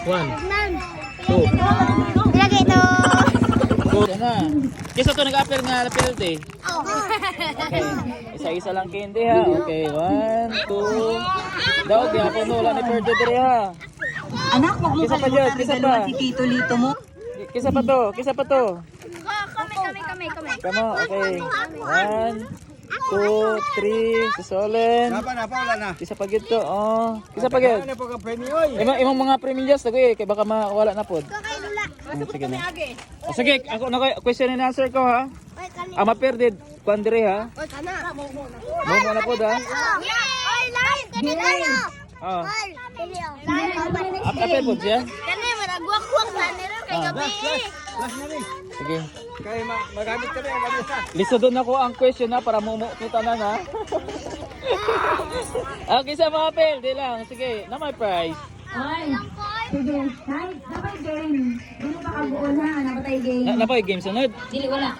1, 2. Lagi ito. Good na. Kisa to nag-upper nga na penalty. Okay. Isa-isa lang candy ha. Okay, 1, 2. Daog ya ko no wala ni Perdo dire ha. Anak, wag mo Kisa pa dyan, kisa pa. si Tito Lito mo. Kisa pa to, kisa pa to. Kami. Kamo, okay. 1, 2, 3. Susolen. Wala na. Kisa pa gid to. Oh, kisa pa gid. Ano po ka premium oy? Imong mga premilyas tago eh kay baka mawala na pod. Sige na. Oh, sige, ako na question and answer ko ha. Ama perdid kuan dire ha. Mo na pod ha. Oh. Apa pod siya? Kani maragwak-wak na nila kay gabi. Sige. Kaya magamit kami ang gamit ha. Lisodon ako ang question na para kita na ha. Okay sa mga pel, di lang. Sige, na may prize. Ay, sige. Night, dapat game. Dili pa kabuon ha, napatay game. Na pa game sunod. Dili, wala.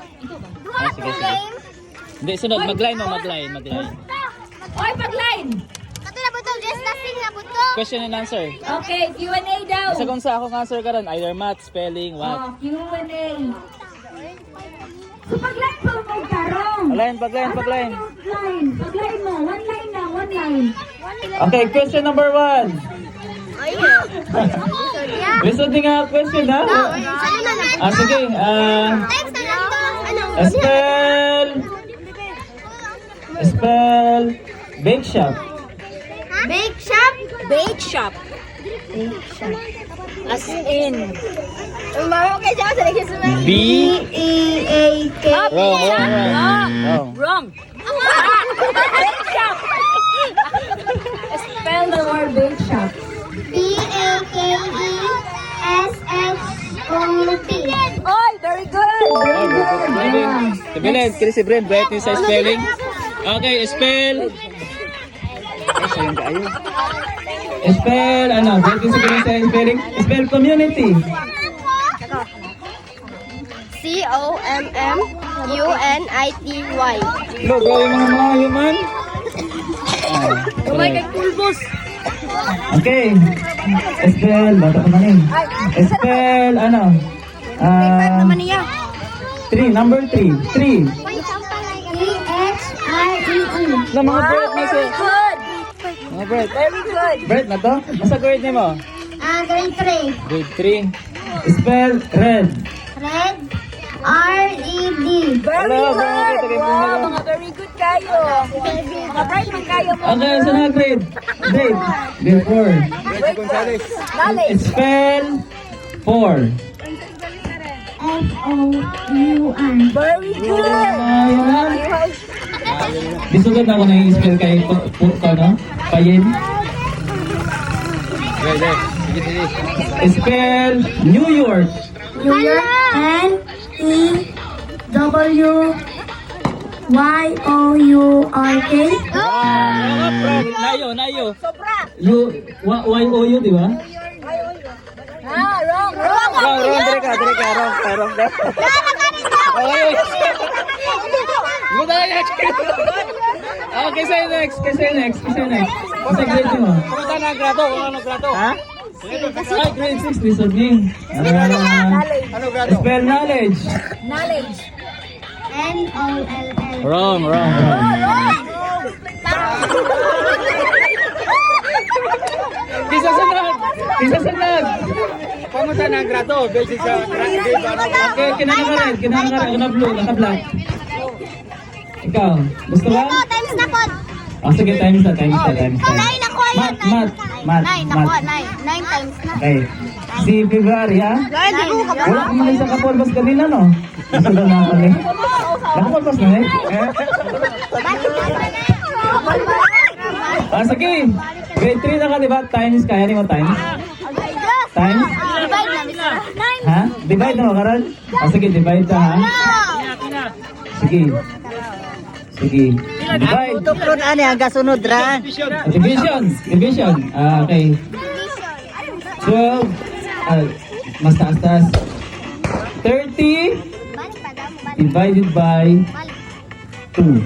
Sige. Hindi sunod, mag-line. Oy, pag-line! Ato na butong just lasting na butong. Question and answer. Okay, Q&A daw. Sa kung sa akong answer karon, either math, spelling, what. Oh, Q&A. So, pag-line pa mo karong. Pag-line. Pag-line mo. One line lang, one line. Okay, question number 1. Lisod din nga question ha. Sige. Spell bake shop. Bake shop? Bake shop. As in. Umaro kay siya sa lagi sumay. B-E-A-K. Wrong. Wrong. Bake shop. Spell the word bake shop. B-A-K-E-S-H-O-P. Oy, very good. Very good. Yeah. Kabilin, kini si Brent, bright yung sa spelling. Okay, spell. Sayang kayo. Spell, bright yung sa spelling. Spell community. C-O-M-M-U-N-I-T-Y. Logo yung mga human. Tumay kay Pulbos. Okay. Spell, bata ko man Spell, Naman niya. 3, number 3. 3. E-H-R-E-E. Na mga bird na siya. Good. Mga bird. Very good. Bird na to? Masa grade niyo mo? Grade 3. Grade 3. Spell, red. Red. R-E-D. Very Hello, good. mga kita kayo. Wow, mga very good kayo. Mga bright man kayo mo. Okay, sa na grade? Grade. Grade 4. Reggie Gonzales. Knowledge. Spell, 4. F-O-U-R. Very good. Disugod ako na yung spell kay Payen. Sige. Spell, New York. New York. N-E-W-Y-O-U-R-K. Nayo. Sobra. Y-O-U, di ba? Wrong. Wrong, dire ka. Wrong daw. Okay. Okay, say next. Kasi grade mo. Pumunta na ang grado. Ano grado? Ha? Ay, grade 6, lisod niyo. Ano grado? Spell knowledge. Knowledge. N-O-L-L. Wrong. Kisa sunod. Pumunta na ang grado. Basic sa grade. Okay, kinakaran. Ako na blue, naka-black. Ikaw, gusto ba? Times na po. Sige, times na. 9 ako. Math. 9 ako. 9 times na. Okay. Si February, ha? Wala ka man sa kapolbas kanina, no? Gusto na ako, eh. Nakapolbas na, eh? Sige. Grade 3 na ka, di ba? Times, kaya ni mo times? Times? Divide na, Mr. Ha? Divide na mo, Karan? Sige, divide ka, ha? Sige. Divide. Tutok ron ani ang gasunod ra. Division. Okay. 12. Mas taas. 30 divided by 2.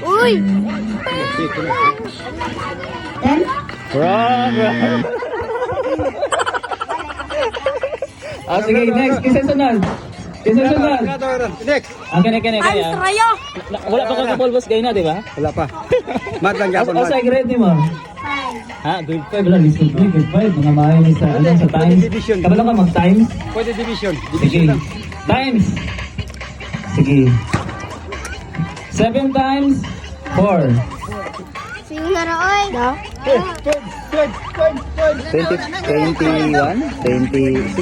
Uy! Wrong. Sige, next. Kisa sunod. Kisa sunod. Grado. Next. Ang kanya. Wala pa kakapulbos kayo na, di ba? Wala pa. Mat lang yapon. O sa grade mo? Ha? Grade 5 lang. Listen ko. Grade 5. Mga maayo ni sa, sa times. Division. Kabalo ka mag-times? Pwede division. Sige. Division lang. Times. Sige. 7 times 4. Sige nga ra, oy. 21, 26,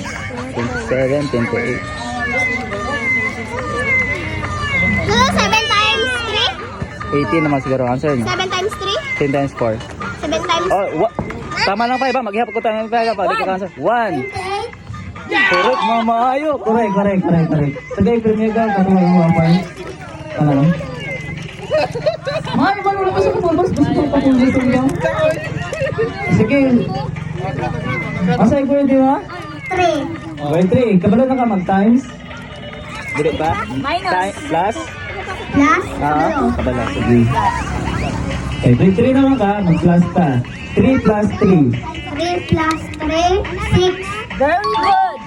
27, 28. So, 7 times 18 naman siguro ang answer 3? niyo. 7 times 10 times 4. 3? 7 times Oh, tama lang pa ba? Maghihap ko tayo ng pera pa. Di ka answer. 1. Correct, mamaayo. Correct. Tagay, premier ka. Katuloy mo ang point. Ano? May, wala pa sa kapulbos. Gusto ko kapulbos niyo. Sige. Masay ko yun, di ba? 3. Okay, 3. Kabalo na ka mag-times? Dili ba? Minus. Plus? Plus? Kabalo. Sige. Okay, grade 3 naman ka. Mag-plus pa. 3 plus 3. 3 plus 3, 6. Very good.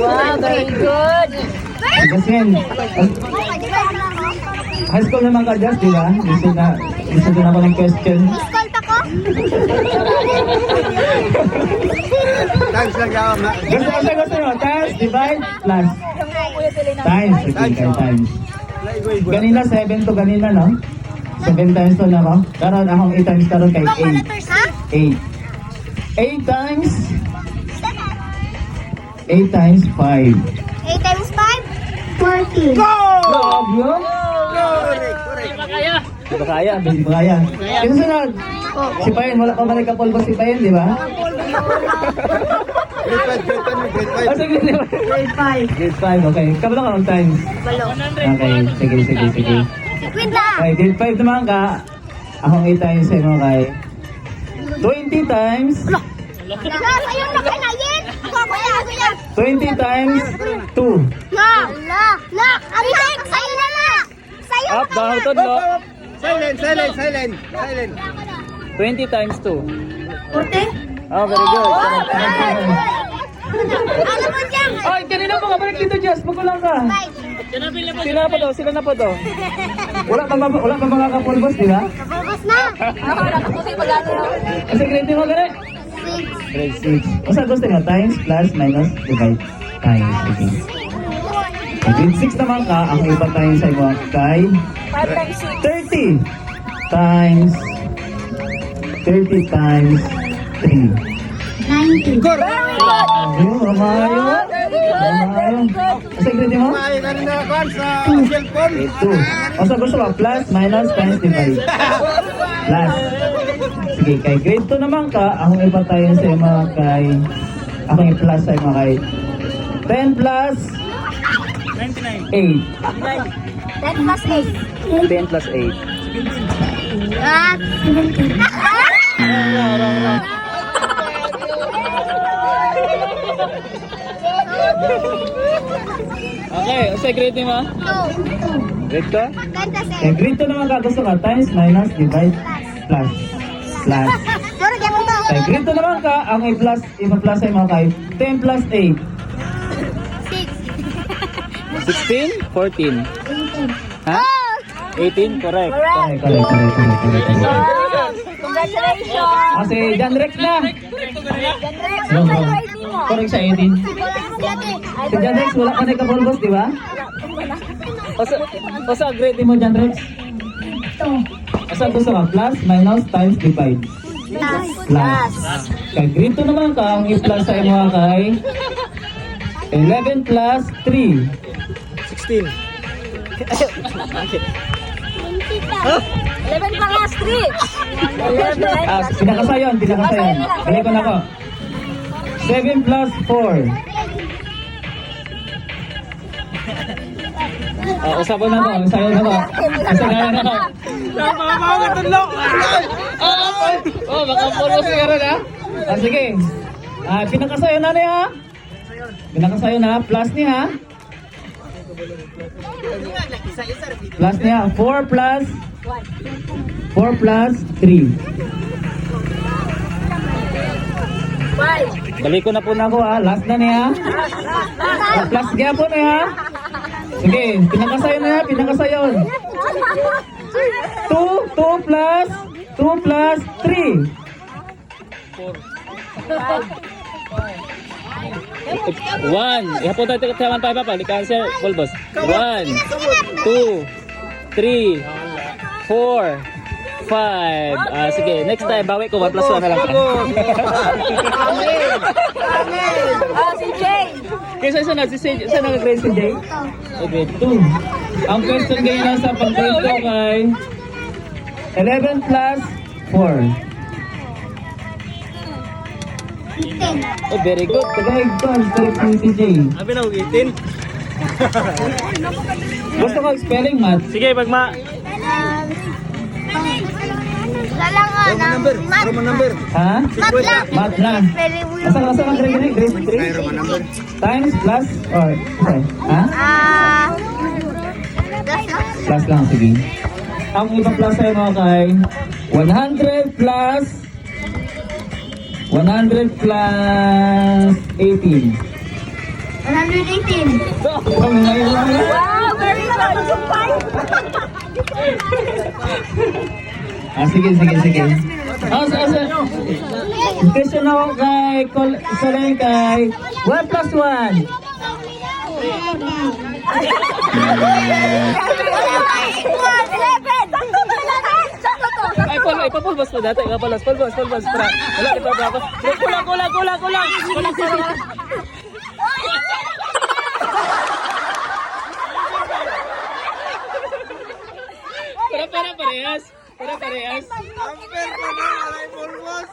Wow, very good. Kasi high school naman ka, Just, di ba? Listen na ako ng question. Miss call pa ko? Times lang yapon. Gusto nyo? Times, divide, plus. Times. Sige, times. Ganina 7 to ganina, no? 7 times to na ko. Karon akong 8 times karon kay 8. Ha? 8. 8 times 8 times 5. 8 times 5? 40. Love yun? Di ba kaya? Di ba kaya? Kinusunod. Si Payen, wala pa balik ka polvo si Payen, di ba? Grade 5. Ah, sige, grade 5. Grade 5, okay. Kabalo ka ng times. Balo. Okay, sige. Kwenta. Okay, grade 5 naman ka. Akong 8 times sa'yo mga kay. 20 times. Ayun na kanayin. Ako yan. 20 times 2. Na. Abisay, sa'yo na na. Sa'yo Up, down, to, no? Silent. 20 times 2. 40? Oh, very good. Ano mo dyan? Ay, kanina pa ka. Balik dito, Jess. Magkulang ka. 5. Sila na po to. Wala pa mga kapulbos, di ba? Kapagos na. Kasi grade mo gani? 6. Grade 6. O sa gusto nyo? Times, plus, minus, divide. Times. Okay. Grade 6 naman ka. Ang iba times ay mga kay 30 times 3. 90. Ayun, mamayo. Kasi grade mo? May kanina kan sa cellphone. Grade 2. O sa gusto mo? Plus, minus, times, divide. Plus. Sige, kay grade 2 naman ka, akong iba tayo sa mga kay, akong i-plus sa mga kay 10 plus 8. 10 plus 8. 10 plus 8. At 17. Okay, sa grade mo? 2. Grade ka? Ganda Kay grade 2 naman ka, gusto ka, times, minus, divide, plus. Plus. Pero diyan mo to. Kay grade 2 naman ka, ang i-plus sa mga kay 10 plus 8. 16? 14? Ha? 18? Correct. Correct. Congratulations. Kasi John Rex na. Correct sa 18. Si John Rex, wala ka na kapulbos, di ba? O sa grade mo, John Rex? O sa gusto ka? Plus, minus, times, divide. Plus. Kay grade 2 naman ka, ang i-plus sa mga kay 11 plus 3. 16. 11 plus 3. 11. Ah, pinakasayon. Balik ko na ko. 7 plus 4. Usapan na ko. Sayo na ko. Usapan na ko. Baka puro sigara na. Sige. Pinakasayo na niya. Pinakasayo na. Plus niya. Plus niya. 4 plus 3. Balik ko na po na ako ha. Last na niya. Plus kaya po na ha. Sige, pinakasayon na ha. Pinakasayon. 2 plus 3. 1. Ihapon tayo sa 1, 5 pa. Di cancer, pulbos. 1, 2, 3, 4, 5. Sige, next time, bawi ko. 1 plus 1 na lang. Si Jay. Kaya saan na? Saan nag-grade si Jay? Okay, 2. Ang question ngayon na sa pag-grade ko kay 11 plus 4. Oh, very good. Tagaig ko, correct po si Jay. Abi na, 18. Gusto ko spelling math. Sige, pagma. Lalangan. Roman number. Ha? Matla. Math na. Very weird. Asa ang grade ni? Grade 3? Roman number. Times plus or okay. Ha? Plus lang, sige. Ang ibang plus ay mga kay 100 plus 18. 118. Oh, ngayon lang yan. Wow, very good. Sige. Question ako kay Solen kay 1 plus 1. Ay, papulbos po dati. Pulbos. Para. Wala, di pa ako. Kulang. Para parehas. Amper pa na, alay pulbos.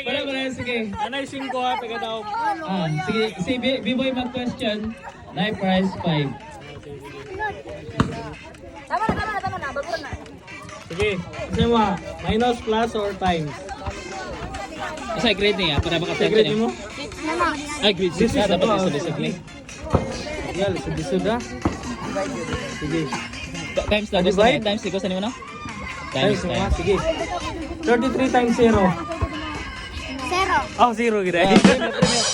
Para parehas, sige. Anay 5 ha, taga daw. Sige, si B-Boy mag-question. Night price 5. Tama na. Bago na. Sige, kasi mo, minus, plus, or times? Isa grade niya para makatensya Grade niya. mo? Ay, grade 6 na. Dapat isa-isa ni. Yan, lisod ha? Sige. Times na. Gusto niya. Times. Ikaw sa niyo na? Times mo ha, sige. 33 times 0. 0. Oh, 0 gina.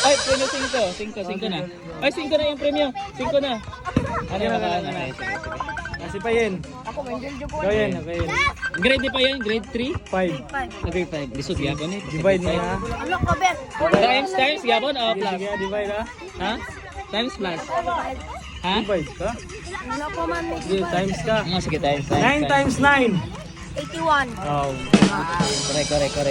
Ay, premium 5 na. Ay, 5 na yung premium. 5 na. Ano yung makaano? Kasi pa yan. So yan, okay. Grade di pa yan? Grade 3? 5. Grade 5. Lisod yapon eh. Divide mo ha. Ano ko, Ben? Times yapon o plus? Sige, divide ha. Ha? Times plus? Ha? Divide ka. Ano ko man? Sige, times ka. Sige, times. 9 times 9. 81. Oh. Correct.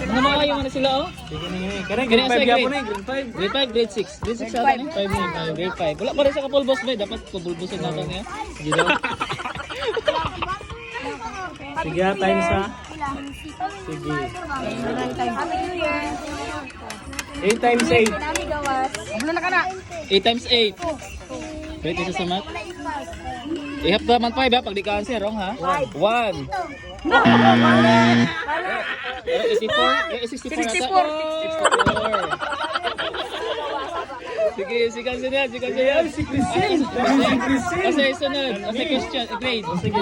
Ano mga yung ano sila oh? Sige na yun. Karang Ganyan grade 5 sa grade. yapon eh, grade 5. Grade 5, grade 6. Grade 6 sa atin eh. 5 na. Grade 5. Wala pa rin sa kapulbos ba? Dapat kapulbosin natin niya. Sige daw. Sige ha, times ha. Sige. Happy New Year. 8 times 8. 8 times 8. Wait, isa sa math. Ihap naman 5 ha, pag di ka answer, wrong ha? 1. Pero 64 ata. 64. Sige, sunod. Si Christine. Si Christine. Kasi sunod. Kasi question, grade. Sige.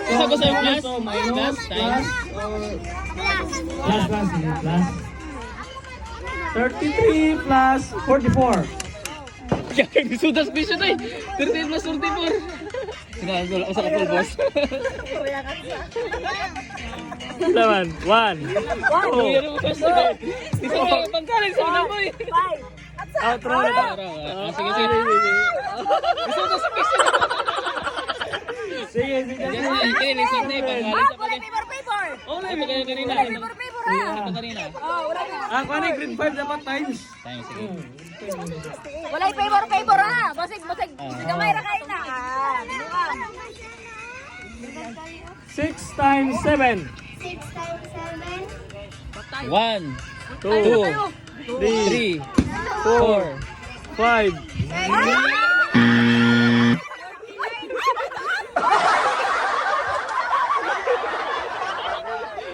Isa ko sa'yo plus, minus, times. Plus. Sige, plus. 33 plus 44. Sudas bisyo tayo. 13 plus 44. Sinagol ako sa kapulbos. Laman, 1. Ano mo kasi? Isa ka pangkaling sa mga boy. Outro na ta. Sige. Sudas bisyo. Sige. Kaya lisod na eh. Pangkaling sa mga. Paper. Oh, na kaya kanina. Ito kanina. Ako na grade 5 dapat times. Tayo, sige. Walay paper ha. Basig. Gamay ra kayo na. 6 times 7. 6 times 7. 1, 2, 3, 4. 5.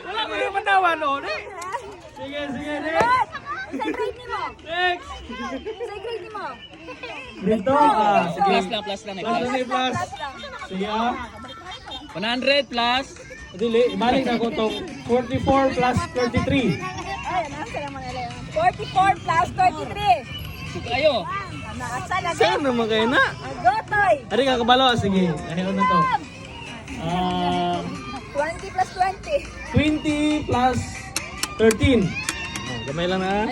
Wala ko yung manawan o. Sige. Sa grade ni mo. Next. Sa grade ni mo. Dito. Sige. Plus lang. Plus. Sige ah. 100 plus. Dili, ibalik na ko tong 44 plus 33. 44 plus 33. Kayo. Saan naman kayo na? Gotoy. Ari ka kabalo. Sige, ayaw na to. 20 plus 20. 20 plus 13. Oh, gamay lang na.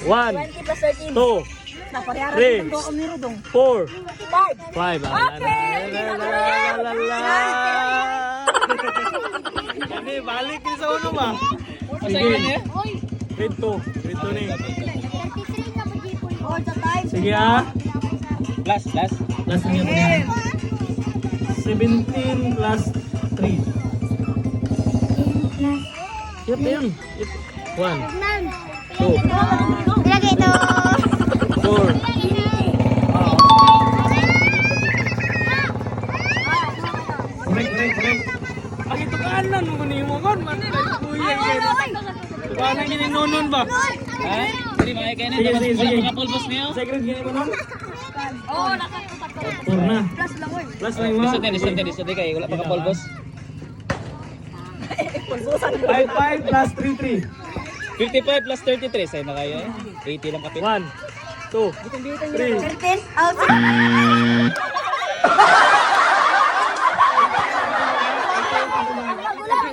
1, 20 plus 13. 2, Napareharan 3, ng doon umiro dong. 4, 5. 5. Okay. Hindi, balik din sa uno ba? Masaya niya? Grade 2. Grade 2 ni. All the time. Sige ah. Plus. Plus niya ito yan. 17 plus 3. Yep, yan. 1, 2, Lagi ito. 4. Correct. Ang ito kanan mo ni mo kon man. Kuya kayo. Paano gininonon ba? Ha? Hindi mga kayo na. Sige, sige, Wala sige. mga pulbos niyo. Secret gini mo non? Oh, 4 na. Plus lang mo. Lisod din kayo. Wala pa ka pulbos. 5 plus 3. 55 plus 33. Sa'yo na kayo eh. 80 lang kapit. 1, 2, 3. 13 out.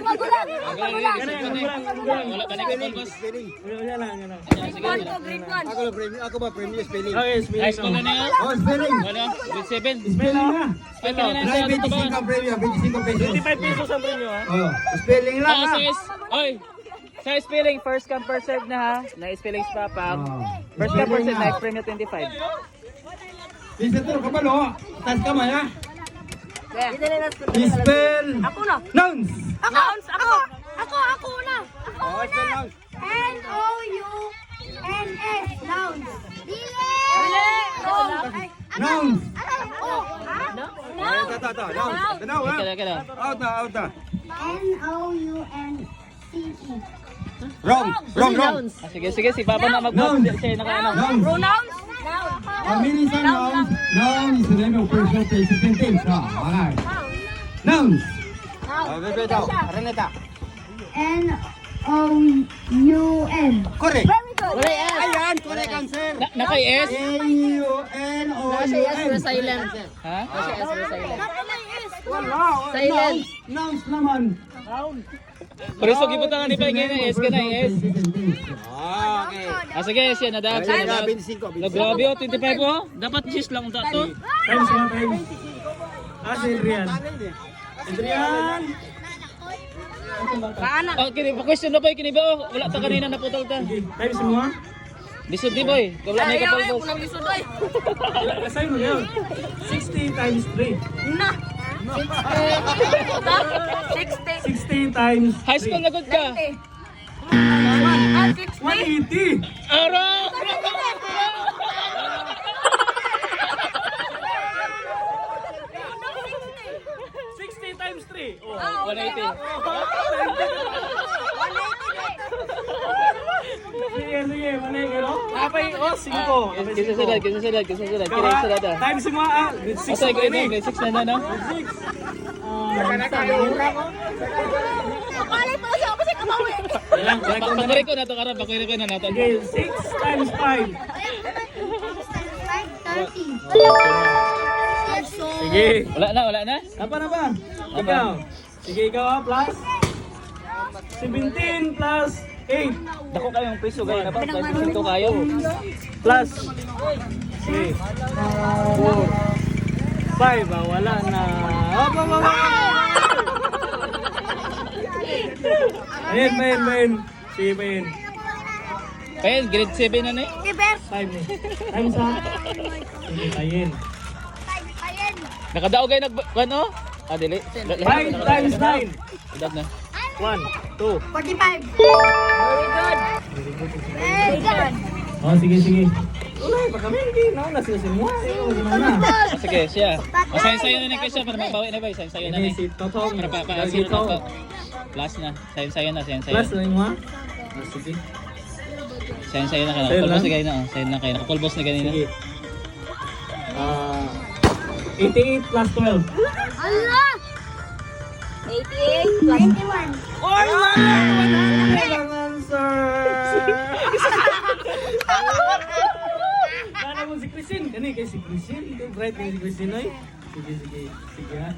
Magulang. Wala pa na ka pulbos. Yan lang. Sige. Ako ba premier spelling? Okay, High school na niyo? Oh, spelling. Wala. Grade 7. Spelling na. Ay, kaya na Try sa dito ba? 25 premier, 25 pesos. 25 pesos ang premium ha. Oh, spelling lang ha. Oy! Sa spelling, first come first serve na ha. Na-spelling pa pa. Oh. First come first serve, next premium 25. Listen to, kapalo. Taas kamay ha. Spell. Spell. Ako na. Nouns. Ako na. Oh, spell nouns. Nouns. Nouns. Nouns. Ito. Nouns. Tanaw ha. Kada. Out na. Nounce. Wrong. Ah, sige, si Papa na mag-box. Siya naka ano. Nouns. Pronouns. Many sa nouns. Noun is the name of person, place, and things. Okay. Nouns. N-O-U-N. Correct. Very good. Ayan, correct answer. Nakay S? N-O-N-O-U-N. Ha? Silent. Nouns naman. Pero so gibutangan ni pa ngayon S ka na S. Okay. Ah sige, siya na dapat. Grabe oh, 25 oh. Dapat gis lang unta to. Times 1 times. Si Adrian. Adrian. Oh, kini pa question na boy kini ba oh. Wala ta kanina naputol ta. Okay, times mo ha. Lisod di boy. Wala may kapulbos. Kasay mo yun. 60 times 3. 16 times 3. High school na good ka. 180. Aro! 60 times 3. Oh. 180. Sige, manay ka no? Apay, 5. Kisa sunod. Kira isa na. Times mo ah. 6 Asa grade 6 na no? Pakurin ko na to karon, pakurin ko na nato. Okay, 6 times 5. 30. Sige. Wala na. Apa na ba? Ikaw. Sige, ikaw ah, plus 17 plus 8 Dako kayong piso gaya na ba? Piso kayo. plus 3 4 5 wala na. Main. Sige, main. Kaya grade 7 na eh. 5 ni. Times ha. Sige, ayin. Nakadaog kayo ano? Ah, dili. 5 times 9. Edad na. 1, 2. 45. Very good. Oh, sige. Wala, pa kami hindi. Nauna sila si Mua. Ah, sige, siya. Sayo na kayo siya para mabawi na ba? Sayo na Ini ni. si Totong. Para pa Si Totong. Plus na. Sayo na. Plus na yung Mua. Sige. Sayo na kayo. Sayo Pulbos lang? na kayo na. Sayo na kayo. Nakapulbos na ganina. Sige. 88 plus 12. Allah! 88 plus 91. Oy, wrong answer. Kana mo si Christine, kani kay si Christine, ito bright kay si Christine oy. Sige ha.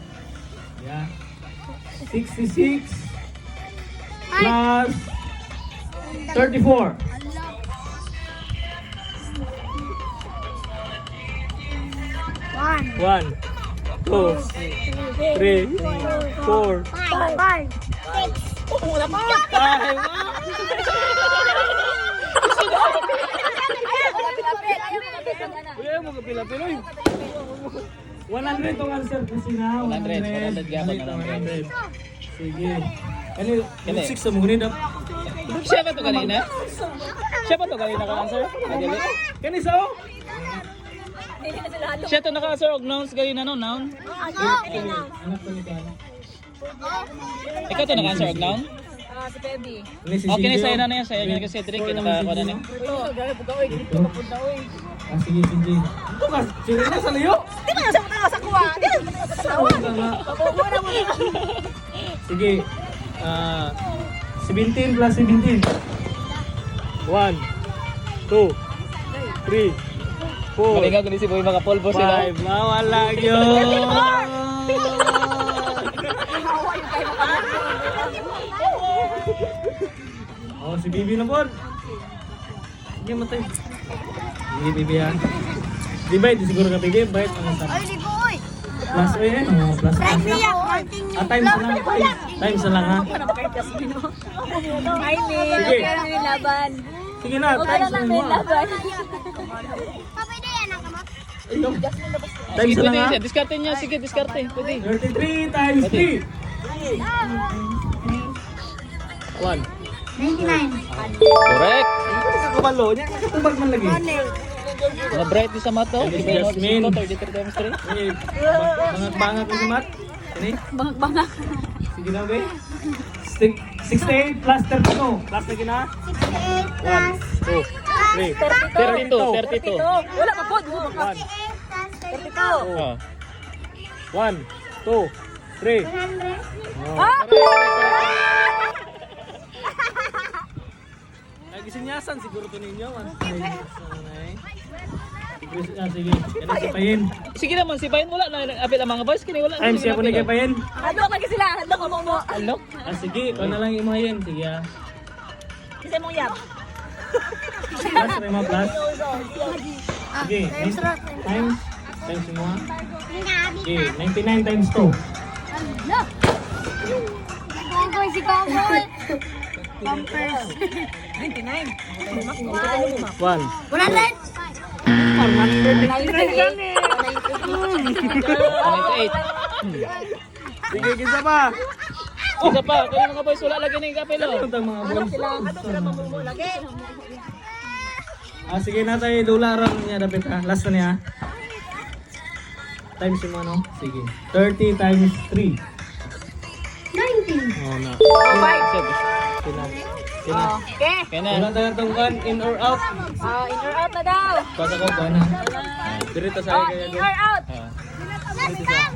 Yeah. 66 plus 34. 1, 2, 3, 4, 5, 6. Uy, mo kapila-pila oy. 100 tong answer kasi na. 100 gyapon na lang. 100. Sige. Kani 6 sa mga nidap. Siya ba to kanina? Siya ba to kanina ka answer? Adili? Kani sa oh. Siya to naka-answer og nouns kanina no, noun. Anak ko ni Kan. Ikaw to naka-answer og noun? Okay na sa'yo na yan, sa'yo niya kasi Cedric, nakakuha na niya. Sige, sige. Ito ka, sino na sa liyo? Sige. 17 plus 17. 1, 2, 3, 4, Malingaw ko si Boy mga polvo sila. 5. Mawala yun. Oh, si Bibi na po. Sige, matay. Sige, Bibi ha. Di ba, di siguro ka Bibi. Bait ang masarap. Ay, di ko, oy. Plus o yan. Oh, plus o yan. Times na lang. Times na lang ha. Ay, May. Sige. Kaya may laban. Sige na, times na lang mo. Laban. Pwede yan ang kamot. Ito. Sige, Times na lang pwede ha. siya. Diskarte niya. Sige, diskarte. Pwede. 33 times 3. 1. 99. Correct. Kabalo niya. Nakatubag man lagi. Mga bright di sa mato. Yes, Di ba Jasmine. yung 33 times 3? Bangag-bangag ko sa mat. Kani? Bangak-bangak. Sige na, be. 68 plus 32. Plus na gina. 68 plus 2, 3. 32. Wala pa po. 68 plus 32. Oh. 1, 2, 3. 100. Nagisinyasan siguro to ninyo. Sige. Yan ang sipayin. Sige naman, si Bayan wala na. Apil ang mga boys. Kini wala na. Times siya ko na kapayin. Hadlok lagi sila. Hadlok mo. Ano? Sige, ikaw na lang imayin. Sige ah. Kasi mong yap. Plus, Rema plus. Sige, times. Times mo ha. Sige, 99 times 2. Cowboy si Cowboy. 1. 98. Sige, kisa pa. Isa pa. Kaya mga boys wala lagi na yung kapil. Ano itong mga boys? Sige na tayo. Dularan niya dapat ha. Last na niya. Times yung ano. Sige. 30 times 3. 19. Oh, na. Sina. Okay. Kaya na. Wala tayo itong one in or out. In or out na daw. Basta ko ba na. Dirito sa kaya In or out. Ah. Last time.